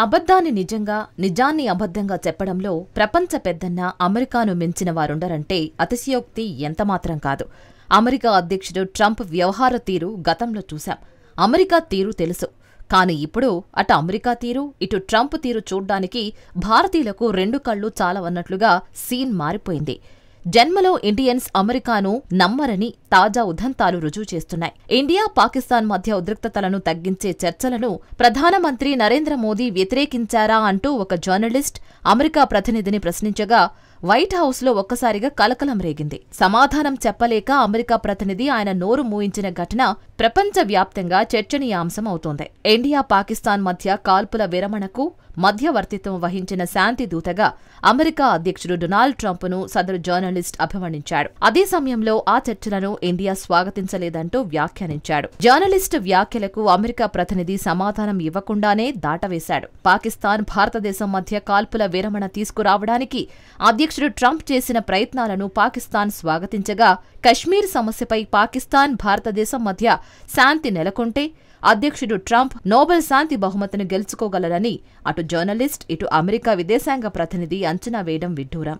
అబద్ధాన్ని నిజంగా, నిజాన్ని అబద్ధంగా చెప్పడంలో ప్రపంచ పెద్దన్న అమెరికాను మించిన వారుండరంటే అతిశయోక్తి ఎంతమాత్రం కాదు. అమెరికా అధ్యక్షుడు ట్రంప్ వ్యవహార తీరు గతంలో చూశాం. అమెరికా తీరు తెలుసు. కాని ఇప్పుడు అటు అమెరికా తీరు, ఇటు ట్రంప్ తీరు చూడ్డానికి భారతీయులకు రెండు కళ్ళు చాలవన్నట్లుగా సీన్ మారిపోయింది. జన్మలో ఇండియన్స్ అమెరికాను నమ్మరని తాజా ఉదంతాలు రుజువు చేస్తున్నాయి. ఇండియా, పాకిస్తాన్ మధ్య ఉద్రిక్తతలను తగ్గించే చర్చలను ప్రధానమంత్రి నరేంద్ర మోదీ వ్యతిరేకించారా అంటూ ఒక జర్నలిస్ట్ అమెరికా ప్రతినిధిని ప్రశ్నించగా వైట్ హౌస్లో ఒక్కసారిగా కలకలం రేగింది. సమాధానం చెప్పలేక అమెరికా ప్రతినిధి ఆయన నోరు మూయించిన ఘటన ప్రపంచవ్యాప్తంగా చర్చనీయాంశం అవుతోంది. ఇండియా, పాకిస్తాన్ మధ్య కాల్పుల విరమణకు మధ్యవర్తిత్వం వహించిన శాంతి దూతగా అమెరికా అధ్యక్షుడు డొనాల్డ్ ట్రంప్ను సదరు జర్నలిస్ట్ అభివర్ణించాడు. అదే సమయంలో ఆ చర్చలను ఇండియా స్వాగతించలేదంటూ వ్యాఖ్యానించాడు. జర్నలిస్ట్ వ్యాఖ్యలకు అమెరికా ప్రతినిధి సమాధానం ఇవ్వకుండానే దాటవేశాడు. పాకిస్తాన్, భారతదేశం మధ్య కాల్పుల విరమణ తీసుకురావడానికి అధ్యక్షుడు ట్రంప్ చేసిన ప్రయత్నాలను పాకిస్తాన్ స్వాగతించగా, కశ్మీర్ సమస్యపై పాకిస్తాన్, భారతదేశం మధ్య శాంతి నెలకొంటే అధ్యక్షుడు ట్రంప్ నోబెల్ శాంతి బహుమతిని గెలుచుకోగలరని అటు జర్నలిస్ట్, ఇటు అమెరికా విదేశాంగ ప్రతినిధి అంచనా వేయడం విడ్డూరం.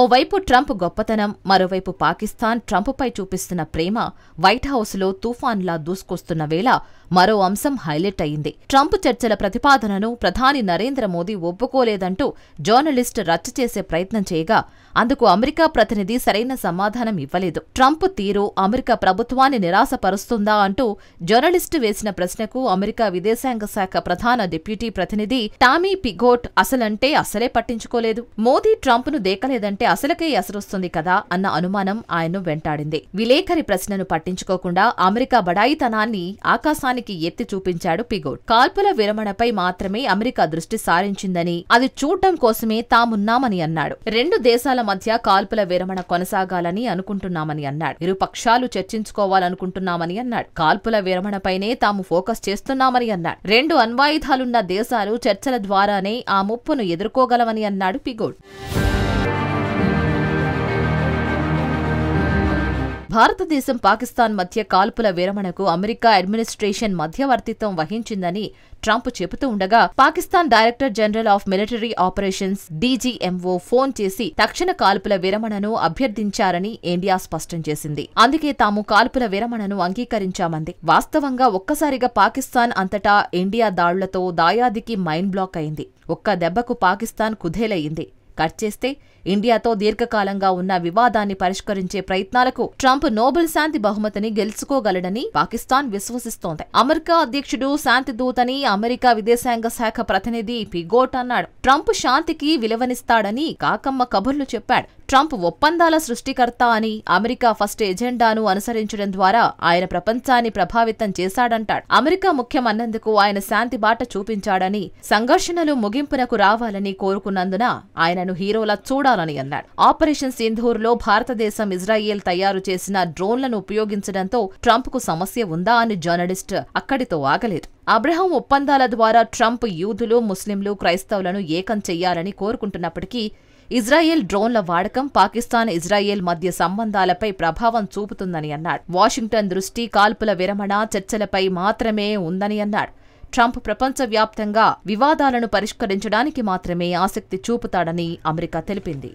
ఓవైపు ట్రంప్ గొప్పతనం, మరోవైపు పాకిస్తాన్ ట్రంప్పై చూపిస్తున్న ప్రేమ వైట్ హౌస్లో తుఫాన్లా దూసుకొస్తున్న వేళ మరో అంశం హైలైట్ అయింది. ట్రంప్ చర్చల ప్రతిపాదనను ప్రధాని నరేంద్ర మోదీ ఒప్పుకోలేదంటూ జర్నలిస్ట్ రచ్చ చేసే ప్రయత్నం చేయగా అందుకు అమెరికా ప్రతినిధి సరైన సమాధానం ఇవ్వలేదు. ట్రంప్ తీరు అమెరికా ప్రభుత్వాన్ని నిరాశపరుస్తుందా అంటూ జర్నలిస్టు వేసిన ప్రశ్నకు అమెరికా విదేశాంగ శాఖ ప్రధాన డిప్యూటీ ప్రతినిధి టామీ పిగోట్ అసలంటే అసలే పట్టించుకోలేదు. మోదీ ట్రంప్ను దేకలేదంటే అసలుకే ఎసరొస్తుంది కదా అన్న అనుమానం ఆయన్ను వెంటాడింది. విలేఖరి ప్రశ్నను పట్టించుకోకుండా అమెరికా బడాయితనాన్ని ఆకాశానికి ఎత్తి చూపించాడు పిగోట్. కాల్పుల విరమణపై మాత్రమే అమెరికా దృష్టి సారించిందని, అది చూడ్డం కోసమే తామున్నామని అన్నాడు. రెండు దేశాల మధ్య కాల్పుల విరమణ కొనసాగాలని అనుకుంటున్నామని అన్నాడు. ఇరు పక్షాలు చర్చించుకోవాలనుకుంటున్నామని అన్నాడు. కాల్పుల విరమణపైనే తాము ఫోకస్ చేస్తున్నామని అన్నాడు. రెండు అణ్వాయుధాలున్న దేశాలు చర్చల ద్వారానే ఆ ముప్పును ఎదుర్కోగలవని అన్నాడు పిగోట్. భారతదేశం, పాకిస్తాన్ మధ్య కాల్పుల విరమణకు అమెరికా అడ్మినిస్ట్రేషన్ మధ్యవర్తిత్వం వహించిందని ట్రంప్ చెబుతూ ఉండగా, Pakistan director general of military operations DGMO phone చేసి తక్షణ కాల్పుల విరమణను అభ్యర్థించారని ఇండియా స్పష్టం చేసింది. అందుకే తాము కాల్పుల విరమణను అంగీకరించామంది. వాస్తవంగా ఒక్కసారిగా పాకిస్తాన్ అంతటా ఇండియా దాడులతో దాయాదికి మైండ్ బ్లాక్ అయింది. ఒక్క దెబ్బకు పాకిస్తాన్ కుదేలయ్యింది. కట్ చేస్తే ఇండియాతో దీర్ఘకాలంగా ఉన్న వివాదాన్ని పరిష్కరించే ప్రయత్నాలకు ట్రంప్ నోబెల్ శాంతి బహుమతిని గెలుచుకోగలడని పాకిస్తాన్ విశ్వసిస్తోంది. అమెరికా అధ్యక్షుడు శాంతి దూతని అమెరికా విదేశాంగ శాఖ ప్రతినిధి పిగోట్ అన్నాడు. ట్రంప్ శాంతికి విలువనిస్తాడని కాకమ్మ కబుర్లు చెప్పాడు. ట్రంప్ ఒప్పందాల సృష్టికర్త అని, అమెరికా ఫస్ట్ ఎజెండాను అనుసరించడం ద్వారా ఆయన ప్రపంచాన్ని ప్రభావితం చేశాడంటాడు. అమెరికా ముఖ్యమన్నందుకు ఆయన శాంతి బాట చూపించాడని, సంఘర్షణలు ముగింపునకు రావాలని కోరుకున్నందున ఆయనను హీరోలా చూడాలని అన్నాడు. ఆపరేషన్ సింధూర్లో భారతదేశం, ఇజ్రాయెల్ తయారు చేసిన డ్రోన్లను ఉపయోగించడంతో ట్రంప్కు సమస్య ఉందా అని జర్నలిస్ట్ అక్కడితో ఆగలేదు. అబ్రహాం ఒప్పందాల ద్వారా ట్రంప్ యూదులు, ముస్లింలు, క్రైస్తవులను ఏకం చెయ్యాలని కోరుకుంటున్నప్పటికీ ఇజ్రాయెల్ డ్రోన్ల వాడకం పాకిస్తాన్, ఇజ్రాయెల్ మధ్య సంబంధాలపై ప్రభావం చూపుతుందని అన్నాడు. వాషింగ్టన్ దృష్టి కాల్పుల విరమణ చర్చలపై మాత్రమే ఉందని అన్నాడు. ట్రంప్ ప్రపంచవ్యాప్తంగా వివాదాలను పరిష్కరించడానికి మాత్రమే ఆసక్తి చూపుతాడని అమెరికా తెలిపింది.